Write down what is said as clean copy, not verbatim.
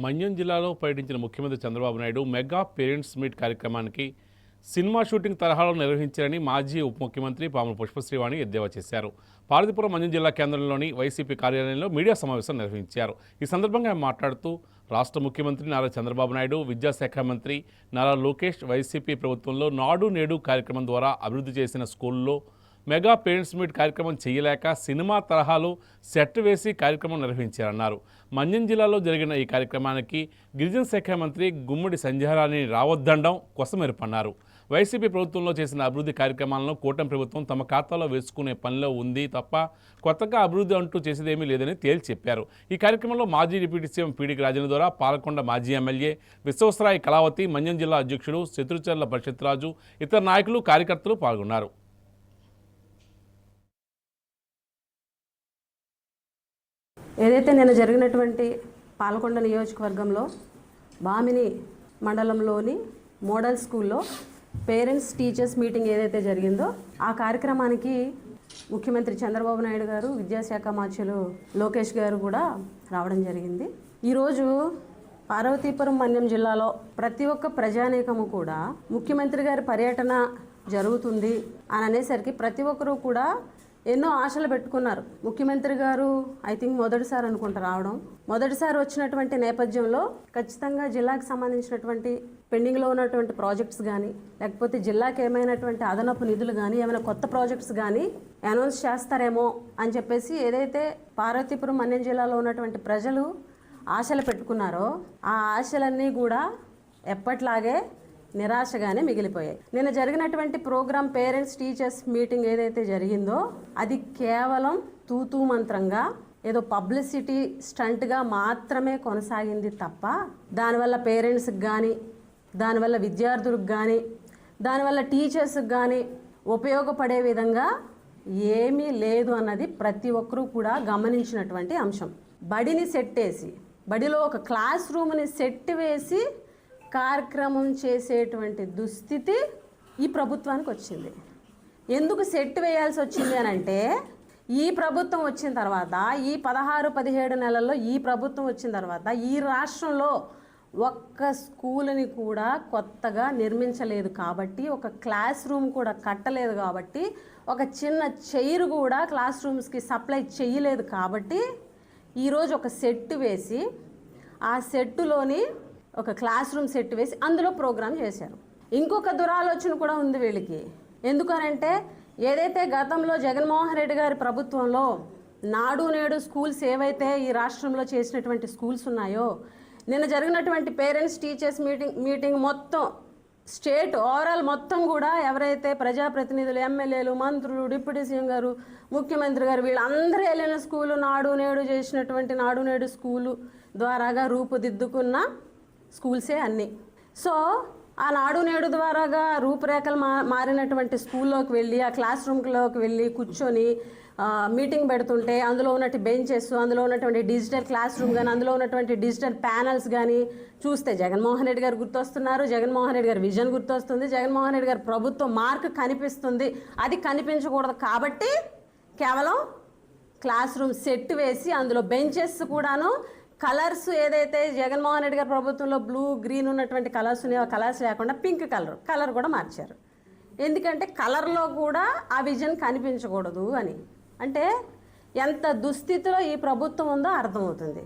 మన్యం జిల్లాలో పర్యటించిన ముఖ్యమంత్రి Chandrababu Naidu mega parents meet కార్యక్రమానికి సినిమా షూటింగ్ తరహాలో నిర్వహించారని మాజీ ఉప ముఖ్యమంత్రి పాముల పుష్పశ్రీవాణి ఎద్దేవా చేశారు. పార్వతీపురం మన్యం జిల్లా కేంద్రంలోని వైసీపీ కార్యాలయంలో మీడియా సమావేశం నిర్వహించారు. ఈ సందర్భంగా ఆయన మాట్లాడుతూ రాష్ట్ర ముఖ్యమంత్రి నారా చంద్రబాబు నాయుడు, విద్యాశాఖ మంత్రి నారా లోకేష్ వైసీపీ ప్రభుత్వంలో నాడు నేడు కార్యక్రమం ద్వారా అభివృద్ధి చేసిన స్కూల్లో మెగా పేరెంట్స్ మీట్ కార్యక్రమం చేయలేక సినిమా తరహాలో సెట్ వేసి కార్యక్రమం నిర్వహించారన్నారు. మన్యం జిల్లాలో జరిగిన ఈ కార్యక్రమానికి గిరిజన శాఖ మంత్రి గుమ్మడి సంధ్యారాణి రావద్దండం కొసమెరుపన్నారు. వైసీపీ ప్రభుత్వంలో చేసిన అభివృద్ధి కార్యక్రమాలను కూటమి ప్రభుత్వం తమ ఖాతాలో వేసుకునే పనిలో ఉంది తప్ప కొత్తగా అభివృద్ధి అంటూ చేసేదేమీ లేదని తేల్చి చెప్పారు. ఈ కార్యక్రమంలో మాజీ డిప్యూటీ సీఎం పీడికి రాజేంద్ర ద్వారా పాలకొండ మాజీ ఎమ్మెల్యే విశ్వేశ్వరరాయ కళావతి, మన్యం జిల్లా అధ్యక్షుడు శత్రుచర్ల పరిషత్ రాజు, ఇతర నాయకులు కార్యకర్తలు పాల్గొన్నారు. ఏదైతే నేను జరిగినటువంటి పాలకొండ నియోజకవర్గంలో బామిని మండలంలోని మోడల్ స్కూల్లో పేరెంట్స్ టీచర్స్ మీటింగ్ ఏదైతే జరిగిందో ఆ కార్యక్రమానికి ముఖ్యమంత్రి చంద్రబాబు నాయుడు గారు, విద్యాశాఖ మంత్రులు లోకేష్ గారు కూడా రావడం జరిగింది. ఈరోజు పార్వతీపురం మన్యం జిల్లాలో ప్రతి ఒక్క ప్రజానీకము కూడా ముఖ్యమంత్రి గారి పర్యటన జరుగుతుంది అని అనేసరికి ప్రతి ఒక్కరూ కూడా ఎన్నో ఆశలు పెట్టుకున్నారు. ముఖ్యమంత్రి గారు మొదటిసారి అనుకుంటా రావడం. మొదటిసారి వచ్చినటువంటి నేపథ్యంలో ఖచ్చితంగా జిల్లాకు సంబంధించినటువంటి పెండింగ్లో ఉన్నటువంటి ప్రాజెక్ట్స్ కానీ, లేకపోతే జిల్లాకి ఏమైనటువంటి అదనపు నిధులు కానీ, ఏమైనా కొత్త ప్రాజెక్ట్స్ కానీ అనౌన్స్ చేస్తారేమో అని చెప్పేసి ఏదైతే పార్వతీపురం మన్యం జిల్లాలో ఉన్నటువంటి ప్రజలు ఆశలు పెట్టుకున్నారో ఆ ఆశలన్నీ కూడా ఎప్పట్లాగే నిరాశగానే మిగిలిపోయాయి. నిన్న జరిగినటువంటి ప్రోగ్రామ్ పేరెంట్స్ టీచర్స్ మీటింగ్ ఏదైతే జరిగిందో అది కేవలం తూతూ మంత్రంగా ఏదో పబ్లిసిటీ స్టంట్గా మాత్రమే కొనసాగింది తప్ప దానివల్ల పేరెంట్స్కి కానీ, దానివల్ల విద్యార్థులకు కానీ, దానివల్ల టీచర్స్కి కానీ ఉపయోగపడే విధంగా ఏమీ లేదు అన్నది ప్రతి ఒక్కరూ కూడా గమనించినటువంటి అంశం. బడిని సెట్ వేసి, బడిలో ఒక క్లాస్ రూమ్ని సెట్ వేసి కార్యక్రమం చేసేటువంటి దుస్థితి ఈ ప్రభుత్వానికి వచ్చింది. ఎందుకు సెట్ వేయాల్సి వచ్చింది అని అంటే, ఈ ప్రభుత్వం వచ్చిన తర్వాత, ఈ 16-17 నెలల్లో ఈ ప్రభుత్వం వచ్చిన తర్వాత ఈ రాష్ట్రంలో ఒక్క స్కూల్ని కూడా కొత్తగా నిర్మించలేదు కాబట్టి, ఒక క్లాస్ రూమ్ కూడా కట్టలేదు కాబట్టి, ఒక చిన్న చైర్ కూడా క్లాస్ రూమ్స్కి సప్లై చేయలేదు కాబట్టి ఈరోజు ఒక సెట్ వేసి, ఆ సెట్టులోని ఒక క్లాస్ రూమ్ సెట్ వేసి అందులో ప్రోగ్రామ్ చేశారు. ఇంకొక దురాలోచన కూడా ఉంది వీళ్ళకి. ఎందుకనంటే ఏదైతే గతంలో జగన్మోహన్ రెడ్డి గారి ప్రభుత్వంలో నాడు నేడు స్కూల్స్ ఏవైతే ఈ రాష్ట్రంలో చేసినటువంటి స్కూల్స్ ఉన్నాయో, నిన్న జరిగినటువంటి పేరెంట్స్ టీచర్స్ మీటింగ్ మొత్తం స్టేట్ ఓవరాల్ మొత్తం కూడా ఎవరైతే ప్రజాప్రతినిధులు, ఎమ్మెల్యేలు, మంత్రులు, డిప్యూటీ సీఎం గారు, ముఖ్యమంత్రి గారు వీళ్ళందరూ వెళ్ళిన స్కూలు నాడు నేడు చేసినటువంటి నాడు నేడు స్కూలు ద్వారాగా రూపుదిద్దుకున్న స్కూల్సే అన్నీ. సో ఆ నాడు నేడు ద్వారాగా రూపురేఖలు మారినటువంటి స్కూల్లోకి వెళ్ళి, ఆ క్లాస్ రూమ్లోకి వెళ్ళి కూర్చొని మీటింగ్ పెడుతుంటే అందులో ఉన్నటువంటి బెంచెస్, అందులో ఉన్నటువంటి డిజిటల్ క్లాస్ రూమ్ కానీ, అందులో ఉన్నటువంటి డిజిటల్ ప్యానల్స్ కానీ చూస్తే జగన్మోహన్ రెడ్డి గారు గుర్తొస్తున్నారు, జగన్మోహన్ రెడ్డి గారి విజన్ గుర్తొస్తుంది, జగన్మోహన్ రెడ్డి గారి ప్రభుత్వం మార్క్ కనిపిస్తుంది. అది కనిపించకూడదు కాబట్టి కేవలం క్లాస్ రూమ్ సెట్ వేసి అందులో బెంచెస్ కూడాను కలర్స్ ఏదైతే జగన్మోహన్ రెడ్డి గారి ప్రభుత్వంలో బ్లూ, గ్రీన్ ఉన్నటువంటి కలర్స్ ఉన్నాయో ఆ కలర్స్ లేకుండా పింక్ కలర్ కూడా మార్చారు. ఎందుకంటే కలర్లో కూడా ఆ విజన్ కనిపించకూడదు అని. అంటే ఎంత దుస్థితిలో ఈ ప్రభుత్వం ఉందో అర్థమవుతుంది.